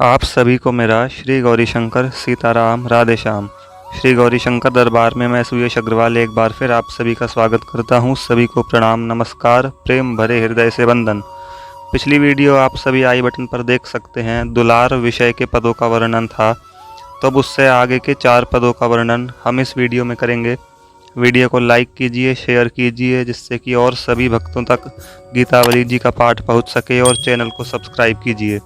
आप सभी को मेरा श्री गौरीशंकर सीताराम राधे श्याम। श्री गौरीशंकर दरबार में मैं सुयश अग्रवाल एक बार फिर आप सभी का स्वागत करता हूं। सभी को प्रणाम, नमस्कार, प्रेम भरे हृदय से वंदन। पिछली वीडियो आप सभी आई बटन पर देख सकते हैं, दुलार विषय के पदों का वर्णन था। तो अब उससे आगे के 4 पदों का वर्णन हम इस वीडियो में करेंगे। वीडियो को लाइक कीजिए, शेयर कीजिए, जिससे कि और सभी भक्तों तक गीतावली जी का पाठ पहुंच सके, और चैनल को सब्सक्राइब कीजिए।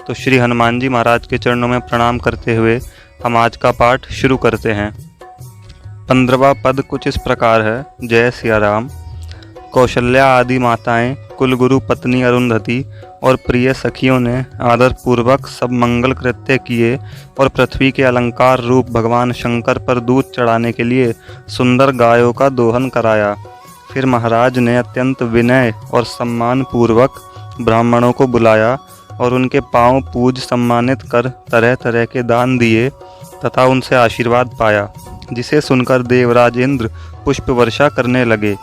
तो श्री हनुमान जी महाराज के चरणों में प्रणाम करते हुए हम आज का पाठ शुरू करते हैं। 15वां पद कुछ इस प्रकार है। जय सिया राम। कौशल्या आदि माताएं, कुलगुरु पत्नी अरुंधति और प्रिय सखियों ने आदर पूर्वक सब मंगल कृत्य किए और पृथ्वी के अलंकार रूप भगवान शंकर पर दूध चढ़ाने के लिए सुंदर गायों का दोहन कराया। फिर महाराज ने अत्यंत विनय और सम्मान पूर्वक ब्राह्मणों को बुलाया और उनके पांव पूज सम्मानित कर तरह तरह के दान दिए तथा उनसे आशीर्वाद पाया, जिसे सुनकर देवराज इंद्र पुष्प वर्षा करने लगे।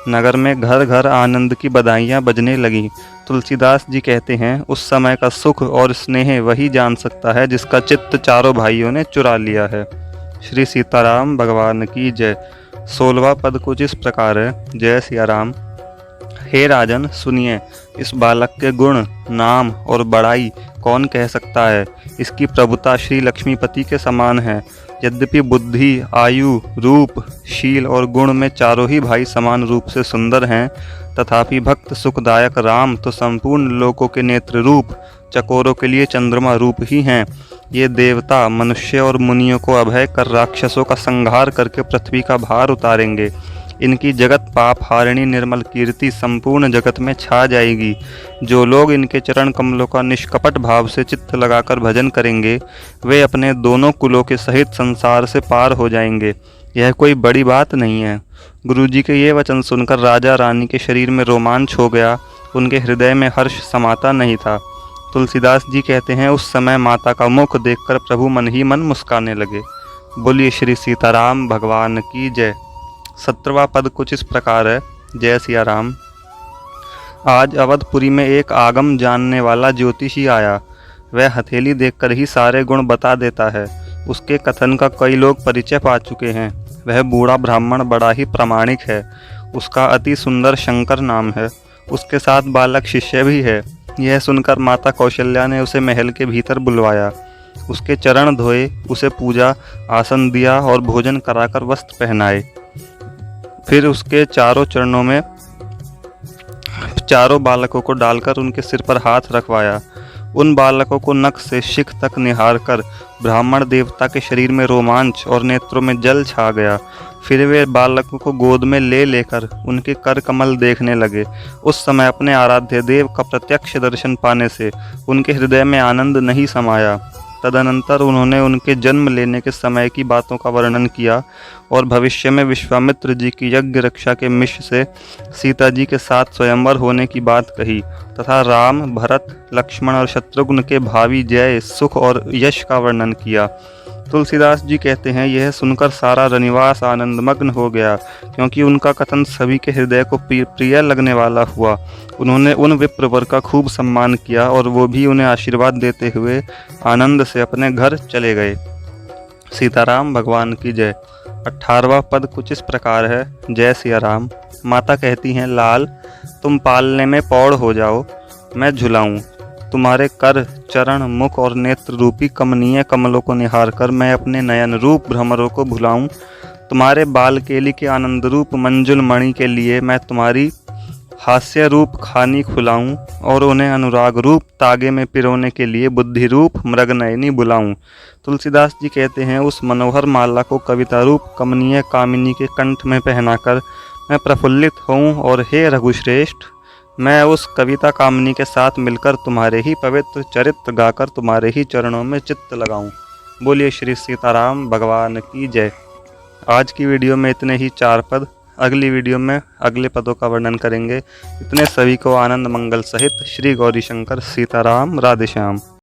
नगर में घर घर आनंद की बधाइयाँ बजने लगीं। तुलसीदास जी कहते हैं, उस समय का सुख और स्नेह वही जान सकता है जिसका चित्त चारों भाइयों ने चुरा लिया है। श्री सीताराम भगवान की जय। 16वां पद कुछ इस प्रकार है। जय सिया राम। हे राजन, सुनिए, इस बालक के गुण, नाम और बड़ाई कौन कह सकता है। इसकी प्रभुता श्री लक्ष्मीपति के समान है। यद्यपि बुद्धि, आयु, रूप, शील और गुण में चारों ही भाई समान रूप से सुंदर हैं, तथापि भक्त सुखदायक राम तो संपूर्ण लोकों के नेत्र रूप, चकोरों के लिए चंद्रमा रूप ही हैं। ये देवता, मनुष्य और मुनियों को अभय कर राक्षसों का संहार करके पृथ्वी का भार उतारेंगे। इनकी जगत पाप हारिणी निर्मल कीर्ति संपूर्ण जगत में छा जाएगी। जो लोग इनके चरण कमलों का निष्कपट भाव से चित्त लगाकर भजन करेंगे, वे अपने दोनों कुलों के सहित संसार से पार हो जाएंगे। यह कोई बड़ी बात नहीं है। गुरुजी के ये वचन सुनकर राजा रानी के शरीर में रोमांच हो गया, उनके हृदय में हर्ष समाता नहीं था। तुलसीदास जी कहते हैं, उस समय माता का मुख देखकर प्रभु मन ही मन मुस्काने लगे। बोलिए श्री सीताराम भगवान की जय। 17वां पद कुछ इस प्रकार है। जय सिया राम। आज अवधपुरी में एक आगम जानने वाला ज्योतिषी आया। वह हथेली देखकर ही सारे गुण बता देता है। उसके कथन का कई लोग परिचय पा चुके हैं। वह बूढ़ा ब्राह्मण बड़ा ही प्रामाणिक है। उसका अति सुंदर शंकर नाम है। उसके साथ बालक शिष्य भी है। यह सुनकर माता कौशल्या ने उसे महल के भीतर बुलवाया। उसके चरण धोए, उसे पूजा आसन दिया और भोजन कराकर वस्त्र पहनाए। फिर उसके चारों चरणों में चारों बालकों को डालकर उनके सिर पर हाथ रखवाया। उन बालकों को नख से शिख तक निहार कर ब्राह्मण देवता के शरीर में रोमांच और नेत्रों में जल छा गया। फिर वे बालकों को गोद में ले लेकर उनके कर कमल देखने लगे। उस समय अपने आराध्य देव का प्रत्यक्ष दर्शन पाने से उनके हृदय में आनंद नहीं समाया। तदनंतर उन्होंने उनके जन्म लेने के समय की बातों का वर्णन किया और भविष्य में विश्वामित्र जी की यज्ञ रक्षा के मिश से सीता जी के साथ स्वयंवर होने की बात कही, तथा राम, भरत, लक्ष्मण और शत्रुघ्न के भावी जय, सुख और यश का वर्णन किया। तुलसीदास जी कहते हैं, यह सुनकर सारा रनिवास आनंदमग्न हो गया, क्योंकि उनका कथन सभी के हृदय को प्रिय लगने वाला हुआ। उन्होंने उन विप्रवर का खूब सम्मान किया और वो भी उन्हें आशीर्वाद देते हुए आनंद से अपने घर चले गए। सीताराम भगवान की जय। 18वां पद कुछ इस प्रकार है। जय सिया राम। माता कहती हैं, लाल, तुम पालने में पौड़ हो जाओ, मैं झुलाऊं। तुम्हारे कर, चरण, मुख और नेत्र रूपी कमनीय कमलों को निहार कर मैं अपने नयन रूप भ्रमरों को भुलाऊं। तुम्हारे बाल केली के आनंद रूप मंजुल मणि के लिए मैं तुम्हारी हास्य रूप खानी खुलाऊं और उन्हें अनुराग रूप तागे में पिरोने के लिए बुद्धि रूप मृगनयनी बुलाऊं। तुलसीदास जी कहते हैं, उस मनोहर माला को कविता रूप कमनीय कामिनी के कंठ में पहनाकर मैं प्रफुल्लित हूँ, और हे रघुश्रेष्ठ, मैं उस कविता कामनी के साथ मिलकर तुम्हारे ही पवित्र चरित्र गाकर तुम्हारे ही चरणों में चित्त लगाऊं। बोलिए श्री सीताराम भगवान की जय। आज की वीडियो में इतने ही 4 पद। अगली वीडियो में अगले पदों का वर्णन करेंगे। इतने सभी को आनंद मंगल सहित श्री गौरीशंकर सीताराम राधे श्याम।